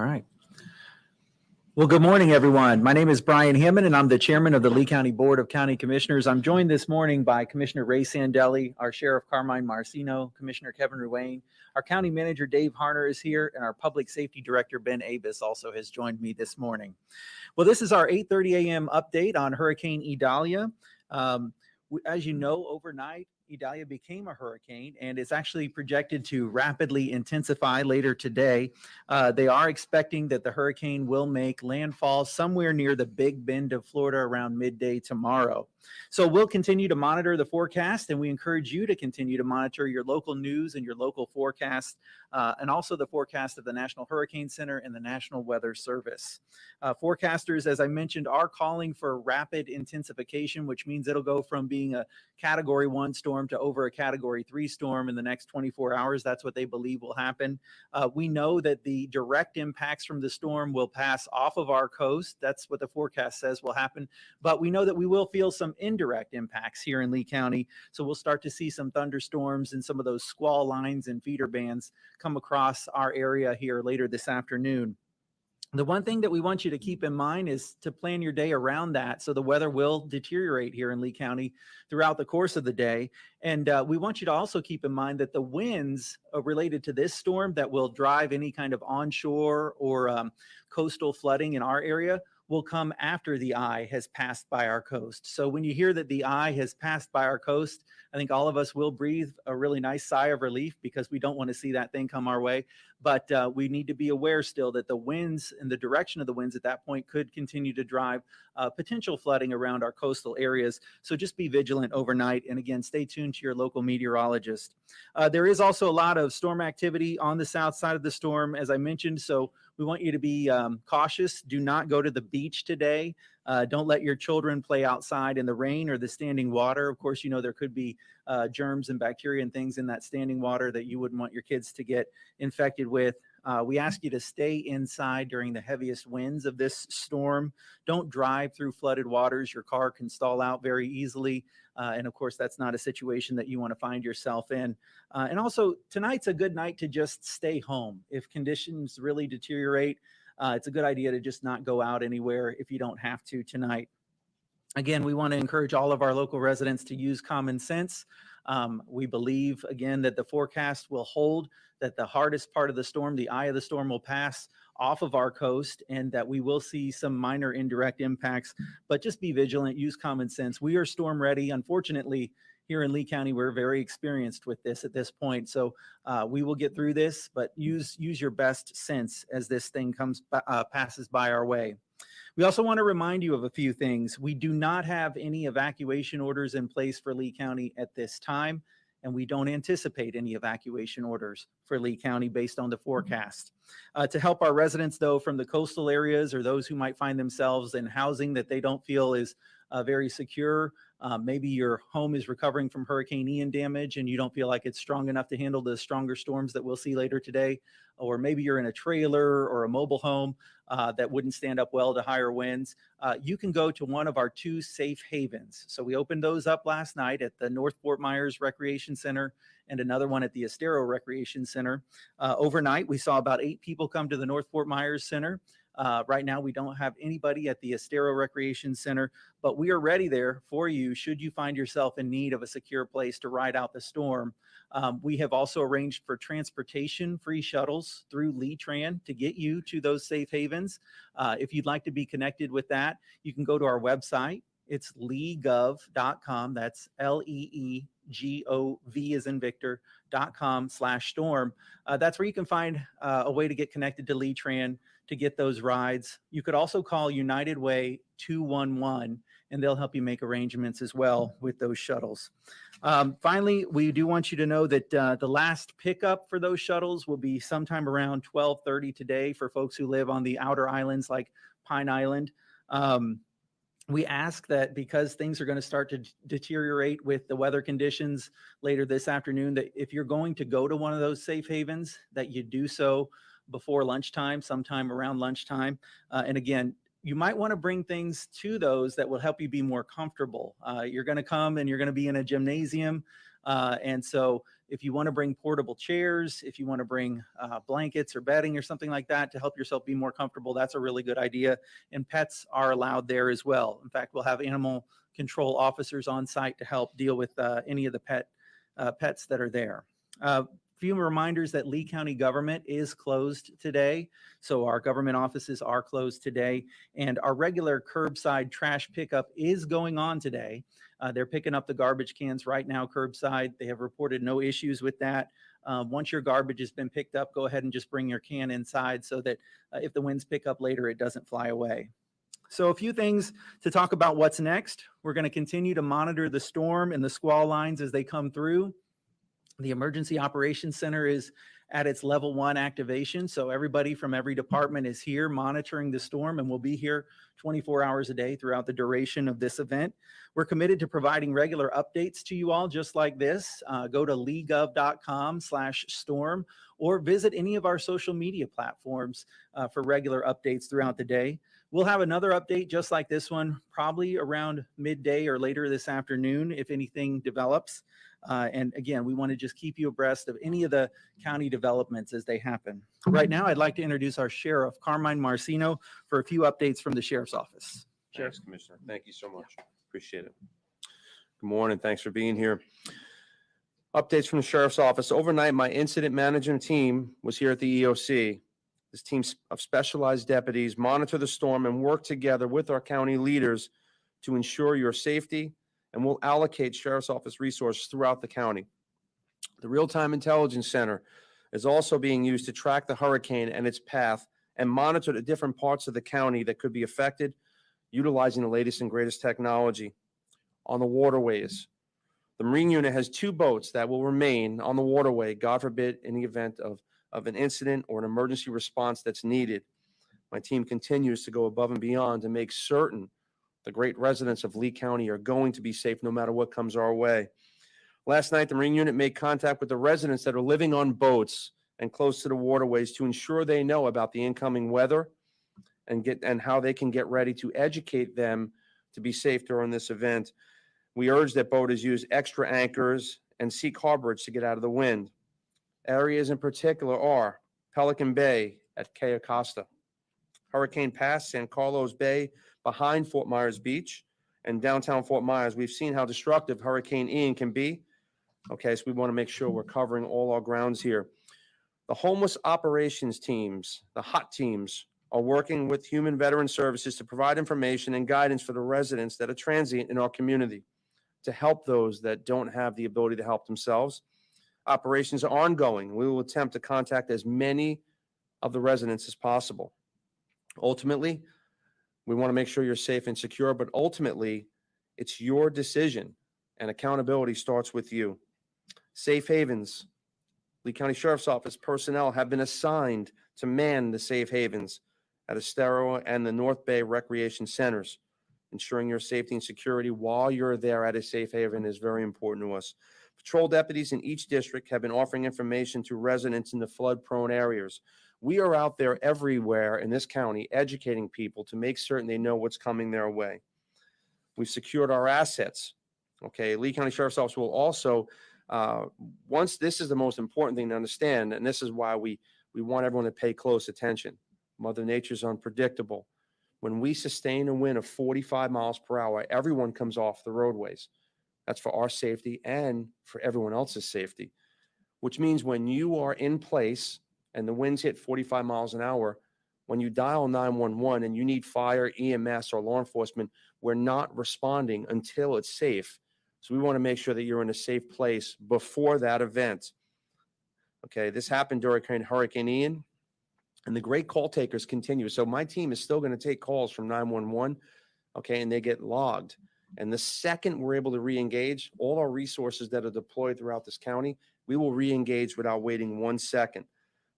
All right. Well, good morning, everyone. My name is Brian Hammond, and I'm the chairman of the Lee County Board of County Commissioners. I'm joined this morning by Commissioner Ray Sandelli, our Sheriff Carmine Marcino, Commissioner Kevin Ruane, our County Manager Dave Harner is here, and our Public Safety Director Ben Abis also has joined me this morning. Well, this is our 8:30 a.m. update on Hurricane Idalia. As you know, overnight, Idalia became a hurricane, and it's actually projected to rapidly intensify later today. They are expecting that the hurricane will make landfall somewhere near the Big Bend of Florida around midday tomorrow. So we'll continue to monitor the forecast, and we encourage you to continue to monitor your local news and your local forecast, and also the forecast of the National Hurricane Center and the National Weather Service. Forecasters, as I mentioned, are calling for rapid intensification, which means it'll go from being a Category 1 storm to over a Category 3 storm in the next 24 hours. That's what they believe will happen. We know that the direct impacts from the storm will pass off of our coast. That's what the forecast says will happen. But we know that we will feel some indirect impacts here in Lee County. So we'll start to see some thunderstorms and some of those squall lines and feeder bands come across our area here later this afternoon. The one thing that we want you to keep in mind is to plan your day around that. So the weather will deteriorate here in Lee County throughout the course of the day. And we want you to also keep in mind that the winds related to this storm that will drive any kind of onshore or coastal flooding in our area will come after the eye has passed by our coast. So when you hear that the eye has passed by our coast, I think all of us will breathe a really nice sigh of relief because we don't want to see that thing come our way. But we need to be aware still that the winds and the direction of the winds at that point could continue to drive potential flooding around our coastal areas. So just be vigilant overnight. And again, stay tuned to your local meteorologist. There is also a lot of storm activity on the south side of the storm, as I mentioned. So we want you to be cautious. Do not go to the beach today. Don't let your children play outside in the rain or the standing water. Of course, you know, there could be germs and bacteria and things in that standing water that you wouldn't want your kids to get infected with. We ask you to stay inside during the heaviest winds of this storm. Don't drive through flooded waters. Your car can stall out very easily. And of course, that's not a situation that you want to find yourself in. And also, tonight's a good night to just stay home. If conditions really deteriorate, it's a good idea to just not go out anywhere if you don't have to tonight. Again, we want to encourage all of our local residents to use common sense. We believe, again, that the forecast will hold, that the hardest part of the storm, the eye of the storm, will pass off of our coast, and that we will see some minor indirect impacts. But just be vigilant, use common sense. We are storm ready. Unfortunately, here in Lee County, we're very experienced with this at this point. So we will get through this, but use your best sense as this thing passes by our way. We also want to remind you of a few things. We do not have any evacuation orders in place for Lee County at this time, and we don't anticipate any evacuation orders for Lee County based on the forecast. To help our residents, though, from the coastal areas or those who might find themselves in housing that they don't feel is very secure, maybe your home is recovering from Hurricane Ian damage and you don't feel like it's strong enough to handle the stronger storms that we'll see later today. Or maybe you're in a trailer or a mobile home that wouldn't stand up well to higher winds. You can go to one of our 2 safe havens. So we opened those up last night at the North Fort Myers Recreation Center and another one at the Estero Recreation Center. Overnight, we saw about 8 people come to the North Fort Myers Center. Right now, we don't have anybody at the Estero Recreation Center, but we are ready there for you should you find yourself in need of a secure place to ride out the storm. We have also arranged for transportation free shuttles through Lee Tran to get you to those safe havens. If you'd like to be connected with that, you can go to our website. It's leegov.com. That's LEEGOV as in Victor.com/storm. That's where you can find a way to get connected to Lee Tran to get those rides. You could also call United Way 211 and they'll help you make arrangements as well with those shuttles. Finally, we do want you to know that the last pickup for those shuttles will be sometime around 12:30 today for folks who live on the outer islands like Pine Island. We ask that because things are going to start to deteriorate with the weather conditions later this afternoon, that if you're going to go to one of those safe havens, that you do so before lunchtime, sometime around lunchtime. And again, you might want to bring things to those that will help you be more comfortable. You're going to come and you're going to be in a gymnasium. And so If you want to bring portable chairs, if you want to bring blankets or bedding or something like that to help yourself be more comfortable, that's a really good idea. And pets are allowed there as well. In fact, we'll have animal control officers on site to help deal with any of the pets that are there. Few reminders that Lee County government is closed today. So our government offices are closed today, and our regular curbside trash pickup is going on today. They're picking up the garbage cans right now curbside. They have reported no issues with that. Once your garbage has been picked up, go ahead and just bring your can inside so that if the winds pick up later, it doesn't fly away. So a few things to talk about what's next. We're going to continue to monitor the storm and the squall lines as they come through. The Emergency Operations Center is at its level 1 activation. So everybody from every department is here monitoring the storm, and will be here 24 hours a day throughout the duration of this event. We're committed to providing regular updates to you all just like this. Go to leegov.com/storm or visit any of our social media platforms for regular updates throughout the day. We'll have another update just like this one, probably around midday or later this afternoon if anything develops. And again, we want to just keep you abreast of any of the county developments as they happen. Right now, I'd like to introduce our Sheriff, Carmine Marcino, for a few updates from the Sheriff's Office. Thanks, Commissioner. Thank you so much. Appreciate it. Good morning. Thanks for being here. Updates from the Sheriff's Office. Overnight, my incident management team was here at the EOC. This team of specialized deputies monitor the storm and work together with our county leaders to ensure your safety, and will allocate Sheriff's Office resources throughout the county. The Real-Time Intelligence Center is also being used to track the hurricane and its path and monitor the different parts of the county that could be affected, utilizing the latest and greatest technology. On the waterways, the Marine Unit has 2 boats that will remain on the waterway, God forbid, in the event of an incident or an emergency response that's needed. My team continues to go above and beyond to make certain the great residents of Lee County are going to be safe no matter what comes our way. Last night, the Marine Unit made contact with the residents that are living on boats and close to the waterways to ensure they know about the incoming weather and how they can get ready to educate them to be safe during this event. We urge that boaters use extra anchors and seek harborage to get out of the wind. Areas in particular are Pelican Bay at Cayo Costa, Hurricane Pass, San Carlos Bay, behind Fort Myers Beach, and downtown Fort Myers. We've seen how destructive Hurricane Ian can be. Okay, so we want to make sure we're covering all our grounds here. The homeless operations teams, the HOT teams, are working with Human Veteran Services to provide information and guidance for the residents that are transient in our community to help those that don't have the ability to help themselves. Operations are ongoing. We will attempt to contact as many of the residents as possible. Ultimately, we want to make sure you're safe and secure, but ultimately, it's your decision, and accountability starts with you. Safe havens. Lee County Sheriff's Office personnel have been assigned to man the safe havens at Estero and the North Bay Recreation Centers. Ensuring your safety and security while you're there at a safe haven is very important to us. Patrol deputies in each district have been offering information to residents in the flood-prone areas. We are out there everywhere in this county educating people to make certain they know what's coming their way. We've secured our assets. Okay, Lee County Sheriff's Office will also, once this is the most important thing to understand, and this is why we want everyone to pay close attention. Mother Nature's unpredictable. When we sustain a wind of 45 miles per hour, everyone comes off the roadways. That's for our safety and for everyone else's safety, which means when you are in place and the winds hit 45 miles an hour, when you dial 911 and you need fire, EMS, or law enforcement, we're not responding until it's safe. So we want to make sure that you're in a safe place before that event. Okay, this happened during Hurricane Ian, and the great call takers continue. So my team is still going to take calls from 911, okay, and they get logged. And the second we're able to re-engage, all our resources that are deployed throughout this county, we will re-engage without waiting 1 second.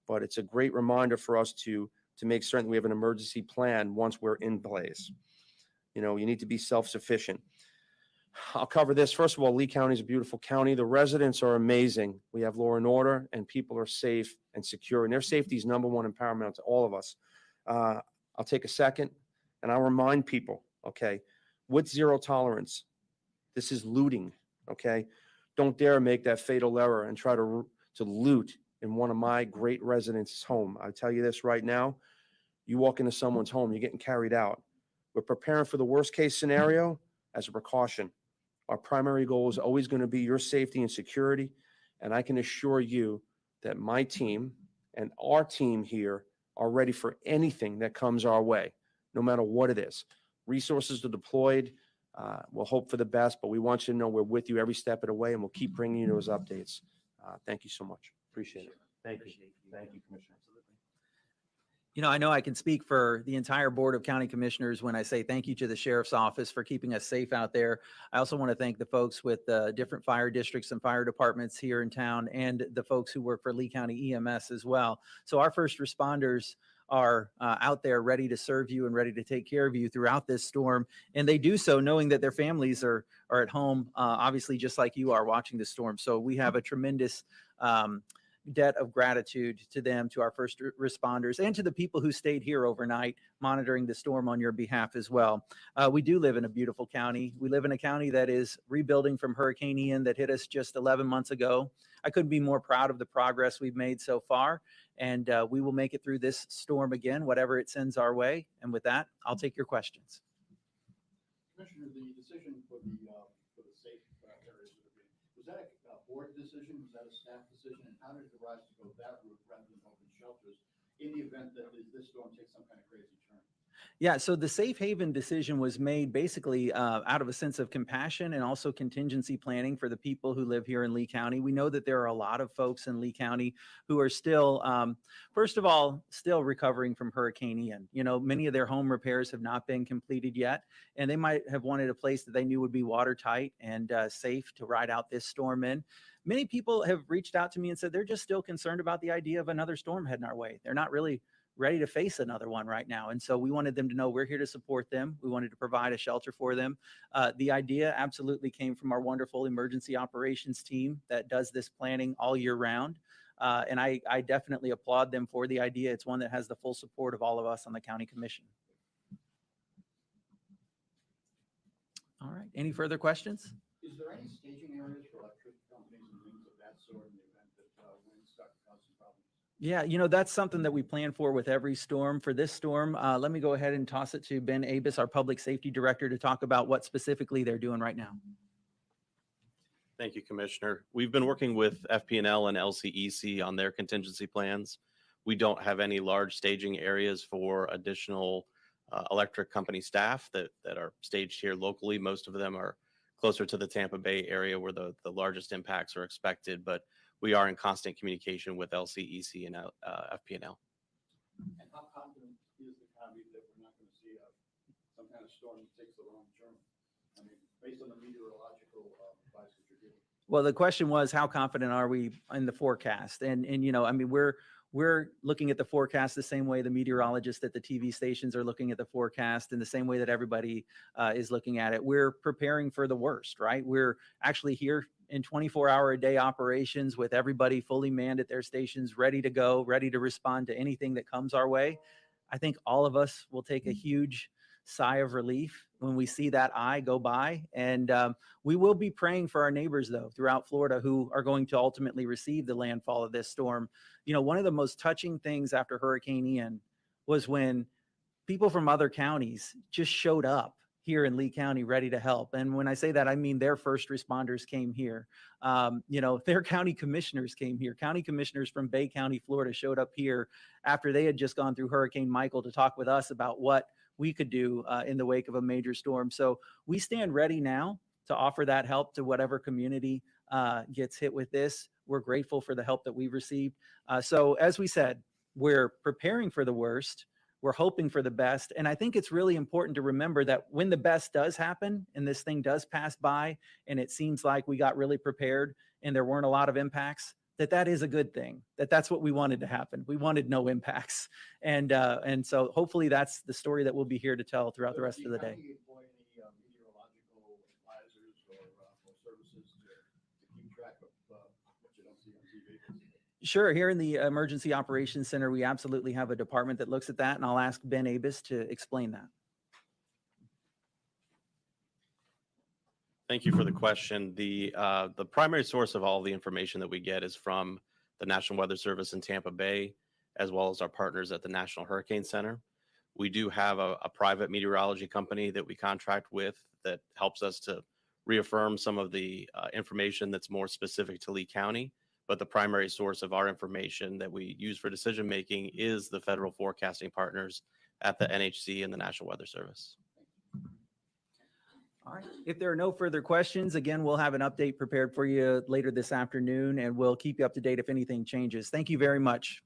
But it's a great reminder for us to make certain we have an emergency plan once we're in place. You know, you need to be self-sufficient. I'll cover this. First of all, Lee County is a beautiful county. The residents are amazing. We have law and order, and people are safe and secure, and their safety is number one and paramount to all of us. I'll take a second, and I'll remind people, okay, with zero tolerance, this is looting, okay? Don't dare make that fatal error and try to loot in one of my great residents' home. I tell you this right now, you walk into someone's home, you're getting carried out. We're preparing for the worst case scenario as a precaution. Our primary goal is always going to be your safety and security. And I can assure you that my team and our team here are ready for anything that comes our way, no matter what it is. Resources are deployed. We'll hope for the best, but we want you to know we're with you every step of the way, and we'll keep bringing you those updates. Thank you so much. Appreciate it. Thank you. Thank you, Commissioner. You know, I know I can speak for the entire Board of County Commissioners when I say thank you to the Sheriff's Office for keeping us safe out there. I also want to thank the folks with different fire districts and fire departments here in town, and the folks who work for Lee County EMS as well. So our first responders are out there ready to serve you and ready to take care of you throughout this storm. And they do so knowing that their families are at home, obviously just like you are watching the storm. So we have a tremendous debt of gratitude to them, to our first responders, and to the people who stayed here overnight monitoring the storm on your behalf as well. We do live in a beautiful county. We live in a county that is rebuilding from Hurricane Ian that hit us just 11 months ago. I couldn't be more proud of the progress we've made so far, and we will make it through this storm again, whatever it sends our way. And with that, I'll take your questions. Commissioner, the decision for the safe areas, was that a board decision? Was that a staff decision? And how did it rise to go that route rather than open shelters in the event that this storm takes some kind of crazy turn? Yeah, so the safe haven decision was made basically out of a sense of compassion and also contingency planning for the people who live here in Lee County. We know that there are a lot of folks in Lee County who are still, first of all, still recovering from Hurricane Ian. You know, many of their home repairs have not been completed yet, and they might have wanted a place that they knew would be watertight and safe to ride out this storm in. Many people have reached out to me and said they're just still concerned about the idea of another storm heading our way. They're not really ready to face another one right now. And so we wanted them to know we're here to support them. We wanted to provide a shelter for them. The idea absolutely came from our wonderful emergency operations team that does this planning all year round. And I definitely applaud them for the idea. It's one that has the full support of all of us on the county commission. All right. Any further questions? Is there any staging areas for electric companies and things of that sort in the event that wind start to cause some problems? Yeah, you know, that's something that we plan for with every storm. For this storm, let me go ahead and toss it to Ben Abus, our Public Safety Director, to talk about what specifically they're doing right now. Thank you, Commissioner. We've been working with FP&L and LCEC on their contingency plans. We don't have any large staging areas for additional electric company staff that are staged here locally. Most of them are closer to the Tampa Bay area where the largest impacts are expected, but we are in constant communication with LCEC and FP&L. And how confident is the county that we're not going to see some kind of storm that takes the wrong turn? I mean, based on the meteorological advice that you're giving. Well, the question was, how confident are we in the forecast? And you know, I mean, we're looking at the forecast the same way the meteorologists at the TV stations are looking at the forecast, in the same way that everybody is looking at it. We're preparing for the worst, right? We're actually here in 24-hour-a-day operations with everybody fully manned at their stations, ready to go, ready to respond to anything that comes our way. I think all of us will take a huge sigh of relief when we see that eye go by. And we will be praying for our neighbors, though, throughout Florida who are going to ultimately receive the landfall of this storm. You know, one of the most touching things after Hurricane Ian was when people from other counties just showed up here in Lee County ready to help. And when I say that, I mean their first responders came here. You know, their county commissioners came here. County commissioners from Bay County, Florida showed up here after they had just gone through Hurricane Michael to talk with us about what we could do in the wake of a major storm. So we stand ready now to offer that help to whatever community gets hit with this. We're grateful for the help that we've received. So as we said, we're preparing for the worst. We're hoping for the best. And I think it's really important to remember that when the best does happen and this thing does pass by and it seems like we got really prepared and there weren't a lot of impacts, that is a good thing, that's what we wanted to happen. We wanted no impacts. And so hopefully that's the story that we'll be here to tell throughout the rest of the day. Do you employ any meteorological advisors or services to keep track of what you don't see on TV? Sure. Here in the Emergency Operations Center, we absolutely have a department that looks at that, and I'll ask Ben Abus to explain that. Thank you for the question. The primary source of all the information that we get is from the National Weather Service in Tampa Bay, as well as our partners at the National Hurricane Center. We do have a private meteorology company that we contract with that helps us to reaffirm some of the information that's more specific to Lee County. But the primary source of our information that we use for decision making is the federal forecasting partners at the NHC and the National Weather Service. All right. If there are no further questions, again, we'll have an update prepared for you later this afternoon, and we'll keep you up to date if anything changes. Thank you very much.